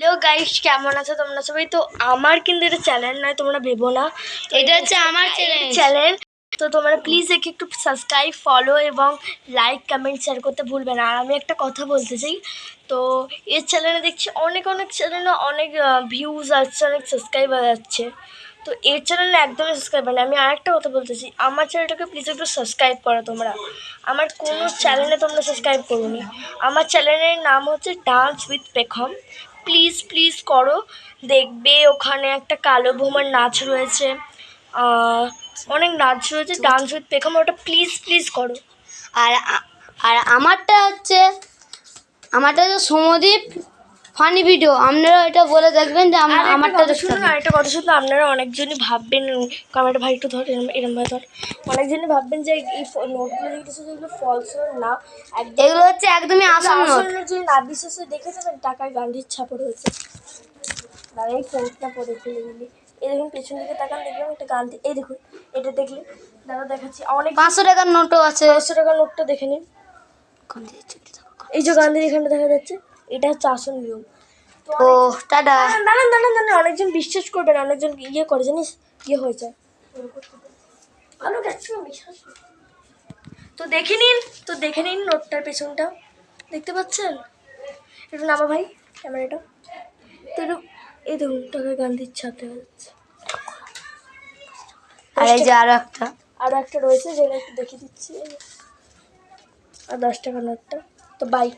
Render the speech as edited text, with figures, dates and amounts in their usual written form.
Hello guys, কেমন আছো তোমরা সবাই? তো আমার কিন্তু এটা চ্যানেল নয়, তোমরা ভেবো না, এটা হচ্ছে আমার চ্যানেল। তো তোমরা প্লিজ একটু সাবস্ক্রাইব, ফলো এবং লাইক, কমেন্ট, শেয়ার করতে ভুলবে না। আর আমি একটা কথা বলতে চাই, তো এর চ্যানেলে দেখছি অনেক চ্যানেলে অনেক ভিউজ আসছে, অনেক সাবস্ক্রাইবার যাচ্ছে। তো এর চ্যানেলে একদমই সাবস্ক্রাইবার নেই। আমি আরেকটা কথা বলতে চাই, আমার চ্যানেলটাকে প্লিজ একটু সাবস্ক্রাইব করো তোমরা। আমার কোনো চ্যানেলে তোমরা সাবস্ক্রাইব করোনি। আমার চ্যানেলের নাম হচ্ছে ডান্স উইথ পেখম। প্লিজ করো, দেখবে ওখানে একটা কালো ভোমার নাচ রয়েছে, অনেক নাচ রয়েছে, ডান্স উইথ পেখম, ওটা প্লিজ করো। আর আর আমারটা হচ্ছে সমদীপ ফানি ভিডিও। আপনারা এটা বলে দেখবেন যে আমারটা শুনুন, আরেকটা কথা শুনুন, আপনারা অনেকজনই ভাববেন, ক্যামেরাটা ভাই একটু ধর, এরম ভাই ধর, অনেকজনই ভাববেন যে এই নোটগুলো যেগুলো ফলস না, এগুলো হচ্ছে একদমই আসল নোট। যদি না বিশ্বাসে দেখে যাবেন, টাকায় গান্ধীর ছাপ রয়েছে। দাঁড়া, এই ফোনটা পরে ফেলে দিলি। এই দেখুন, পেছন দিকে তাকান, দেখবেন একটা গান্ধী। এই দেখুন, এটা দেখলে দাদা দেখাচ্ছি, অনেক 500 টাকার নোটও আছে। 500 টাকার নোটটা দেখে নিন। এই যে গান্ধীর এখানটা দেখা যাচ্ছে, এটা হচ্ছে আসল নিয়ম। ও টাটা। দাঁড়ান, অনেকজন বিশ্বাস করবে না, অনেকজন ইয়ে করে, জানিস হয়ে যায়। ভালো যাচ্ছে বিশ্বাস। তো দেখে নিন নোটটার পেছনটা, দেখতে পাচ্ছেন? একটু নামা ভাই ক্যামেরাটা, তো একটু এই দেখুন, টাকায় গান্ধীর ছাপ দেখা যাচ্ছে। আর এই যে আরো একটা রয়েছে, যেটা একটু দেখিয়ে দিচ্ছি, আর 10 টাকা নোটটা। তো বাই।